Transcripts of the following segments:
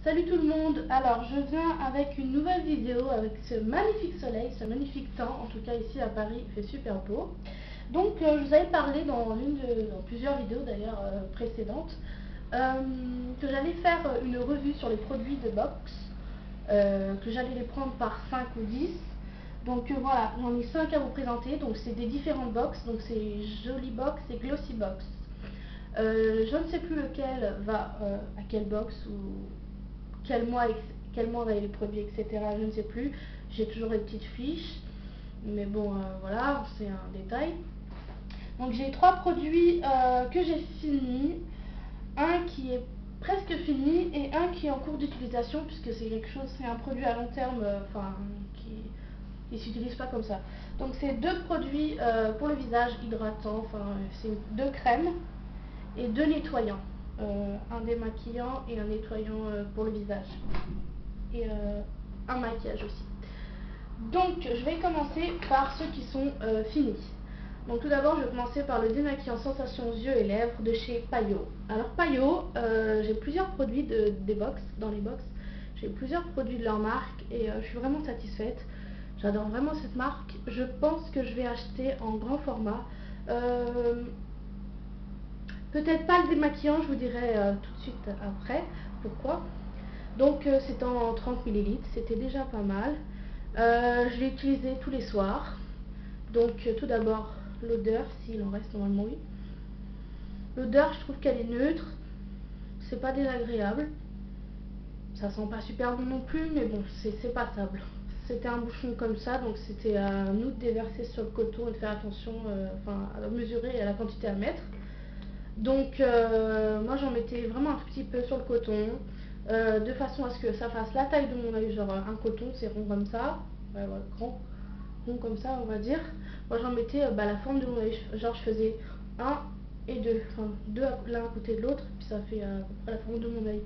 Salut tout le monde, alors je viens avec une nouvelle vidéo avec ce magnifique soleil, ce magnifique temps, en tout cas ici à Paris il fait super beau. Donc je vous avais parlé dans plusieurs vidéos d'ailleurs précédentes que j'allais faire une revue sur les produits de box, que j'allais les prendre par 5 ou 10. Donc voilà, j'en ai 5 à vous présenter, donc c'est des différentes box, donc c'est Jolly Box et Glossy Box. Je ne sais plus lequel va à quelle box ou quel mois on avait les produits, etc. Je ne sais plus. J'ai toujours les petites fiches. Mais bon, voilà, c'est un détail. Donc j'ai 3 produits que j'ai finis. Un qui est presque fini et un qui est en cours d'utilisation puisque c'est quelque chose, c'est un produit à long terme, qui s'utilise pas comme ça. Donc c'est 2 produits pour le visage hydratants, c'est 2 crèmes et 2 nettoyants. Un démaquillant et un nettoyant pour le visage. Et un maquillage aussi. Donc je vais commencer par ceux qui sont finis. Donc tout d'abord je vais commencer par le démaquillant sensation yeux et lèvres de chez Payot. Alors Payot, j'ai plusieurs produits dans les box. J'ai plusieurs produits de leur marque et je suis vraiment satisfaite. J'adore vraiment cette marque. Je pense que je vais acheter en grand format. Peut-être pas le démaquillant, je vous dirai tout de suite après pourquoi. Donc c'est en 30 ml, c'était déjà pas mal. Je l'ai utilisé tous les soirs. Donc tout d'abord l'odeur, s'il en reste normalement, oui. L'odeur, je trouve qu'elle est neutre, c'est pas désagréable. Ça sent pas super bon non plus, mais bon, c'est passable. C'était un bouchon comme ça, donc c'était à nous de déverser sur le coton et de faire attention, à mesurer la quantité à mettre. Donc moi j'en mettais vraiment un petit peu sur le coton, de façon à ce que ça fasse la taille de mon œil, genre un coton c'est rond comme ça, ouais, grand, rond comme ça on va dire. Moi j'en mettais la forme de mon œil, genre je faisais 1 et 2, enfin 2 l'un à côté de l'autre, puis ça fait à peu près la forme de mon œil.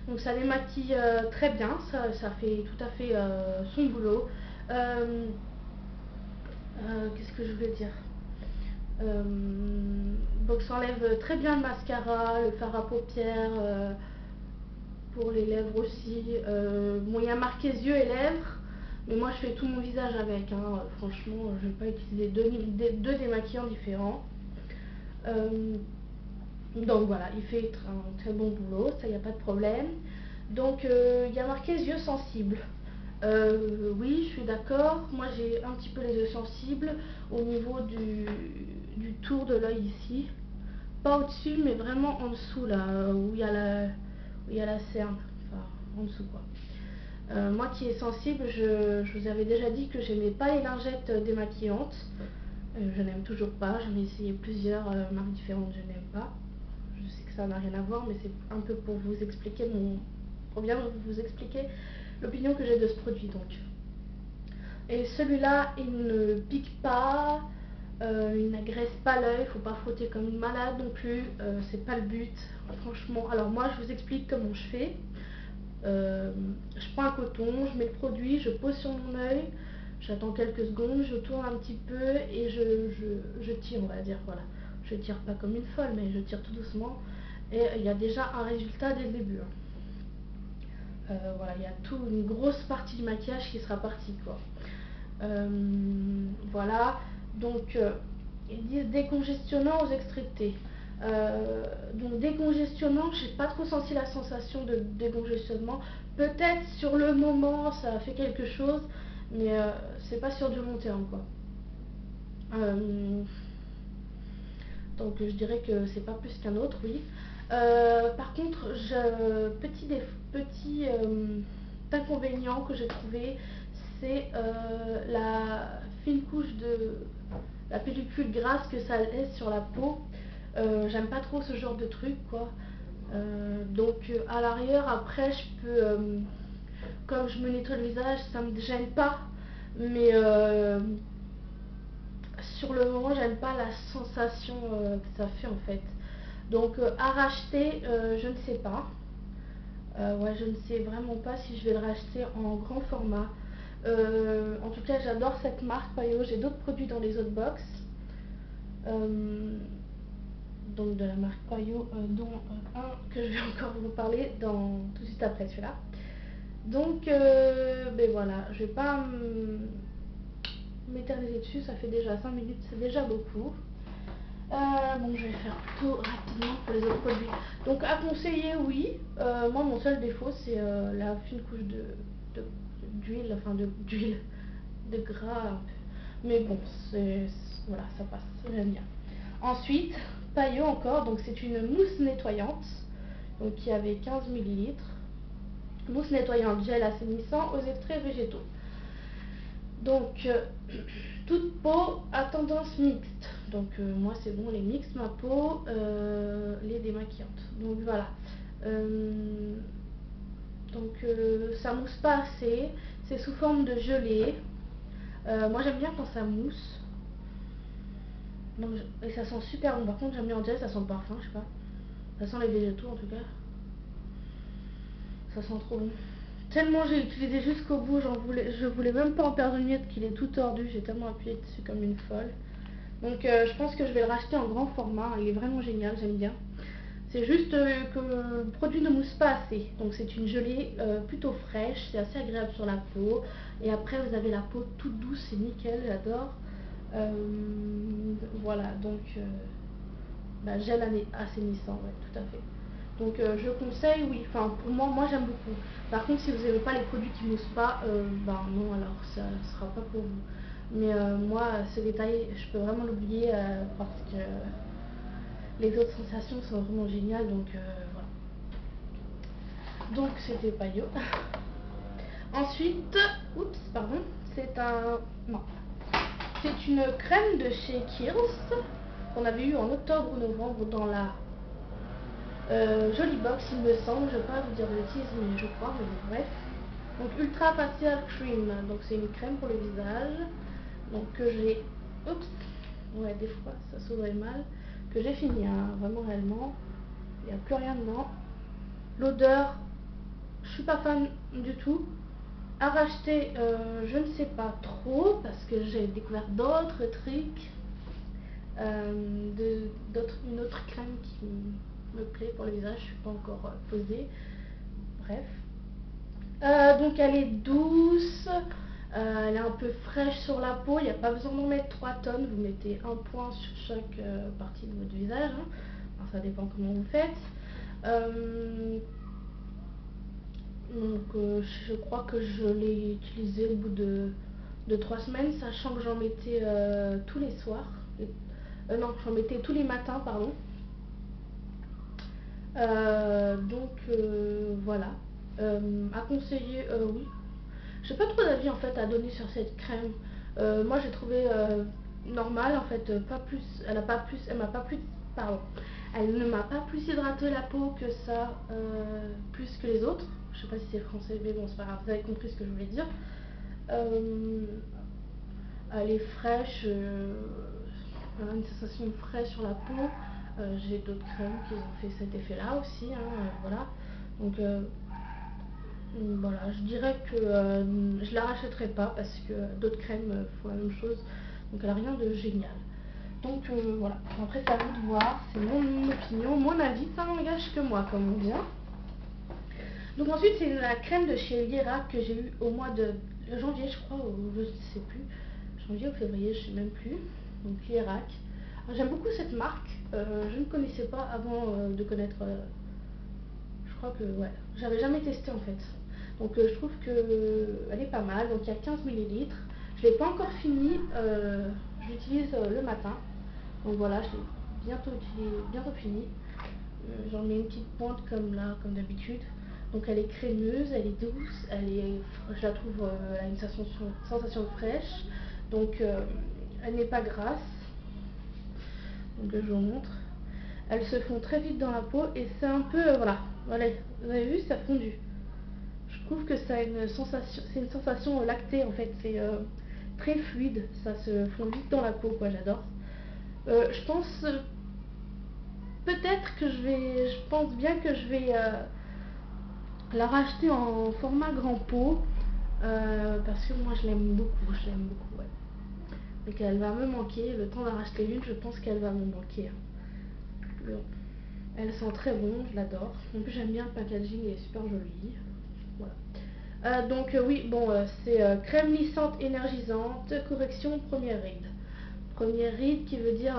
Donc ça démaquille très bien, ça fait tout à fait son boulot. Qu'est-ce que je voulais dire? Donc ça enlève très bien le mascara, le fard à paupières, pour les lèvres aussi. Bon, il y a marqué yeux et lèvres, mais moi je fais tout mon visage avec, hein. Franchement je vais pas utiliser deux démaquillants différents. Donc voilà, il fait un très bon boulot, ça y a pas de problème. Donc il y a marqué yeux sensibles. Oui, je suis d'accord. Moi, j'ai un petit peu les yeux sensibles au niveau du tour de l'œil ici. Pas au-dessus, mais vraiment en dessous, là, où il y a la cerne. Enfin, en dessous, quoi. Moi qui est sensible, je vous avais déjà dit que j'aimais pas les lingettes démaquillantes. Je n'aime toujours pas. J'en ai essayé plusieurs marques différentes, je n'aime pas. Je sais que ça n'a rien à voir, mais c'est un peu pour vous expliquer pour bien vous expliquer l'opinion que j'ai de ce produit donc. Et celui-là, il ne pique pas, il n'agresse pas l'œil, faut pas frotter comme une malade non plus, c'est pas le but, franchement. Alors moi, je vous explique comment je fais. Je prends un coton, je mets le produit, je pose sur mon œil, j'attends quelques secondes, je tourne un petit peu et je tire, on va dire, voilà. Je tire pas comme une folle, mais je tire tout doucement. Et il y a déjà un résultat dès le début, hein. Voilà, il y a une grosse partie du maquillage qui sera partie, quoi. Voilà, donc ils disent décongestionnant aux extrémités. Donc décongestionnant, j'ai pas trop senti la sensation de décongestionnement. Peut-être sur le moment ça a fait quelque chose, mais c'est pas sur du long terme, quoi. Donc je dirais que c'est pas plus qu'un autre, oui. Par contre, petit inconvénient que j'ai trouvé, c'est la fine couche de la pellicule grasse que ça laisse sur la peau. J'aime pas trop ce genre de truc, quoi. Donc à l'arrière, après, je peux, comme je me nettoie le visage, ça me gêne pas, mais sur le moment, j'aime pas la sensation que ça fait en fait. Donc à racheter, je ne sais pas. Ouais, je ne sais vraiment pas si je vais le racheter en grand format. En tout cas, j'adore cette marque Payot. J'ai d'autres produits dans les autres box. donc de la marque Payot, dont un que je vais encore vous parler tout de suite après celui-là. Donc ben voilà, je vais pas m'éterniser dessus, ça fait déjà 5 minutes, c'est déjà beaucoup. Bon, je vais faire plutôt rapidement pour les autres produits. Donc à conseiller, oui. Moi, mon seul défaut, c'est la fine couche d'huile, enfin d'huile, de gras un peu. Mais bon, voilà, ça passe, j'aime bien. Ensuite, Payot encore, donc c'est une mousse nettoyante, donc qui avait 15 millilitres. Mousse nettoyante, gel assainissant aux extraits végétaux. Donc, toute peau à tendance mixte. Donc, moi, c'est bon, les mixtes, ma peau, les démaquillantes. Donc, voilà. Ça mousse pas assez. C'est sous forme de gelée. Moi, j'aime bien quand ça mousse. Donc, et ça sent super bon. Par contre, j'aime bien en gel, ça sent le parfum, je sais pas. Ça sent les végétaux, en tout cas. Ça sent trop bon. Tellement j'ai utilisé jusqu'au bout, je voulais même pas en perdre une miette, qu'il est tout tordu, j'ai tellement appuyé dessus comme une folle. Donc je pense que je vais le racheter en grand format, il est vraiment génial, j'aime bien. C'est juste que le produit ne mousse pas assez, donc c'est une gelée plutôt fraîche, c'est assez agréable sur la peau. Et après vous avez la peau toute douce, c'est nickel, j'adore. Voilà, donc gel assainissant, ouais, tout à fait. Donc je conseille, oui, enfin pour moi j'aime beaucoup. Par contre, si vous n'aimez pas les produits qui moussent pas, ben non, alors ça ne sera pas pour vous. Mais moi, ce détail, je peux vraiment l'oublier parce que les autres sensations sont vraiment géniales, donc voilà. Donc c'était Payot. Ensuite, oups, pardon, non, c'est une crème de chez Kiehl's qu'on avait eu en octobre ou novembre dans la jolie box, il me semble, je ne vais pas vous dire de bêtises, mais je crois, mais bon, bref. Donc Ultra Facial Cream, donc c'est une crème pour le visage, donc que j'ai, oups, ouais des fois ça s'ouvrait mal, que j'ai fini, hein, vraiment réellement, il n'y a plus rien dedans. L'odeur, je suis pas fan du tout. À racheter, je ne sais pas trop, parce que j'ai découvert d'autres trucs, une autre crème qui me plaît pour le visage, je suis pas encore posée. Bref. Donc elle est douce, elle est un peu fraîche sur la peau, il n'y a pas besoin d'en mettre 3 tonnes, vous mettez un point sur chaque partie de votre visage, hein. Alors, ça dépend comment vous faites. Donc je crois que je l'ai utilisé au bout de 3 semaines, sachant que j'en mettais tous les soirs. Non, j'en mettais tous les matins, pardon. Voilà. À conseiller, oui. J'ai pas trop d'avis en fait à donner sur cette crème. Moi j'ai trouvé normal en fait, pas plus. Elle m'a pas plus. Pardon. Elle ne m'a pas plus hydraté la peau que ça, plus que les autres. Je sais pas si c'est français, mais bon c'est pas grave. Vous avez compris ce que je voulais dire. Elle est fraîche, une sensation fraîche sur la peau. J'ai d'autres crèmes qui ont fait cet effet-là aussi, hein, voilà. Donc voilà, je dirais que je la rachèterai pas parce que d'autres crèmes font la même chose. Donc elle a rien de génial. Donc voilà, après c'est à vous de voir, c'est mon opinion, mon avis, ça n'engage que moi comme on dit. Donc ensuite c'est la crème de chez Lierac que j'ai eu au mois de janvier je crois, ou je ne sais plus, janvier ou février, je sais même plus. Donc Lierac. J'aime beaucoup cette marque, je ne connaissais pas avant de connaître, je crois que ouais, j'avais jamais testé en fait. Donc je trouve qu'elle est pas mal, donc il y a 15 millilitres. Je l'ai pas encore fini, je l'utilise le matin. Donc voilà, je l'ai bientôt fini. J'en mets une petite pointe comme là, comme d'habitude. Donc elle est crémeuse, elle est douce, je la trouve, elle a une sensation fraîche. Donc elle n'est pas grasse. Donc je vous montre. Elles se font très vite dans la peau et c'est un peu, voilà, vous avez vu, ça fondu. Je trouve que ça a c'est une sensation lactée en fait, c'est très fluide, ça se fond vite dans la peau, quoi, j'adore. Je pense peut-être que je pense bien que je vais la racheter en format grand pot, parce que moi je l'aime beaucoup, ouais. Et qu'elle va me manquer, le temps d'en racheter une, je pense qu'elle va me manquer. Bon. Elle sent très bon, je l'adore. En plus j'aime bien le packaging, il est super joli. Voilà. Oui, bon, c'est crème lissante énergisante, correction première ride. Première ride qui veut dire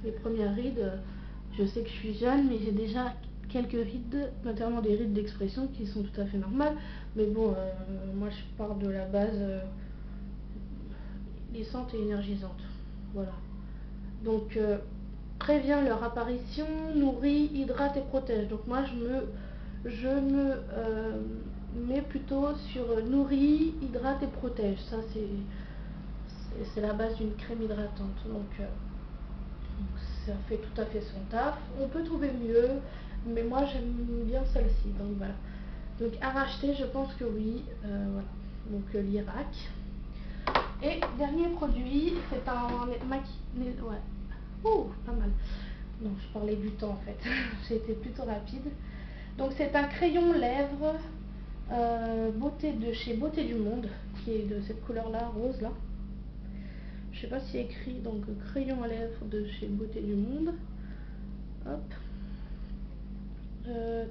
les premières rides. Je sais que je suis jeune, mais j'ai déjà quelques rides, notamment des rides d'expression qui sont tout à fait normales. Mais bon, moi je pars de la base lissante et énergisante. Voilà. Donc prévient leur apparition, nourrit, hydrate et protège. Donc moi je me mets plutôt sur nourrit, hydrate et protège. Ça c'est la base d'une crème hydratante. Donc ça fait tout à fait son taf. On peut trouver mieux, mais moi j'aime bien celle-ci. Donc voilà. Donc à racheter, je pense que oui. Voilà. Donc l'Irak. Et dernier produit, c'est un maquillage. Ouais. Oh, pas mal. Non, je parlais du temps en fait. J'ai été plutôt rapide. Donc c'est un crayon lèvres beauté de chez Beauté du Monde, qui est de cette couleur là, rose là. Je sais pas si écrit, donc crayon à lèvres de chez Beauté du Monde. Hop.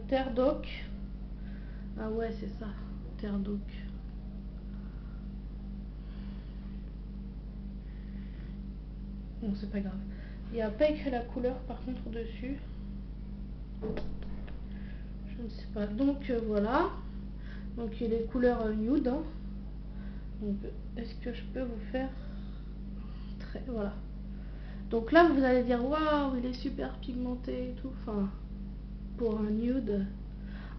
Terre d'oc. Ah ouais, c'est ça, Terre d'oc. Bon, c'est pas grave. Il n'y a pas écrit la couleur par contre dessus. Je ne sais pas. Donc voilà. Donc il est couleur nude. Hein. Donc est-ce que je peux vous faire très. Voilà. Donc là vous allez dire waouh, il est super pigmenté et tout. Enfin, pour un nude.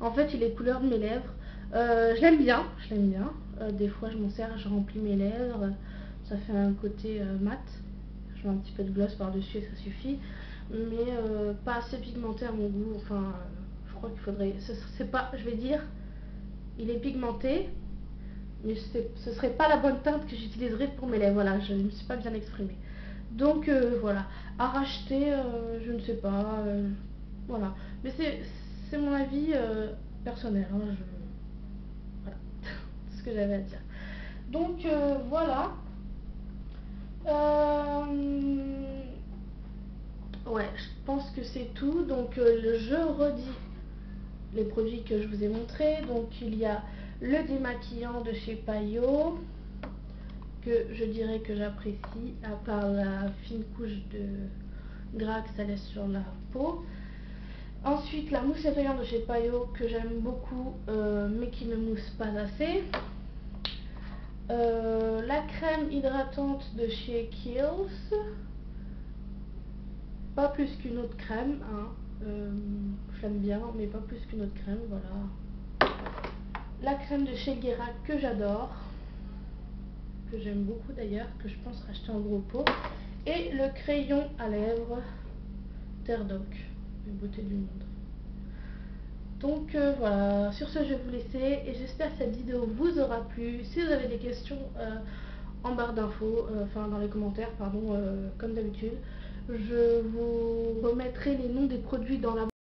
En fait, il est couleur de mes lèvres. Je l'aime bien. Je l'aime bien. Des fois je m'en sers, je remplis mes lèvres. Ça fait un côté mat. Je mets un petit peu de gloss par-dessus et ça suffit. Mais pas assez pigmenté à mon goût. Enfin, je crois qu'il faudrait. C'est pas. Je vais dire. Il est pigmenté. Mais ce serait pas la bonne teinte que j'utiliserais pour mes lèvres. Voilà, je ne me suis pas bien exprimée. Donc voilà. À racheter, je ne sais pas. Voilà. Mais c'est mon avis personnel. Hein, voilà. C'est ce que j'avais à dire. Donc voilà. Ouais, je pense que c'est tout. Donc je redis les produits que je vous ai montrés. Donc il y a le démaquillant de chez Payot, que je dirais que j'apprécie, à part la fine couche de gras que ça laisse sur la peau. Ensuite, la mousse nettoyante de chez Payot, que j'aime beaucoup, mais qui ne mousse pas assez. La crème hydratante de chez Kiehl's, pas plus qu'une autre crème, hein. Je l'aime bien, mais pas plus qu'une autre crème, voilà. La crème de chez Guérac que j'adore, que j'aime beaucoup d'ailleurs, que je pense racheter en gros pot. Et le crayon à lèvres Terre d'oc, Beauté du Monde. Donc voilà, sur ce je vais vous laisser et j'espère que cette vidéo vous aura plu. Si vous avez des questions en barre d'infos, enfin dans les commentaires, pardon, comme d'habitude. Je vous remettrai les noms des produits dans la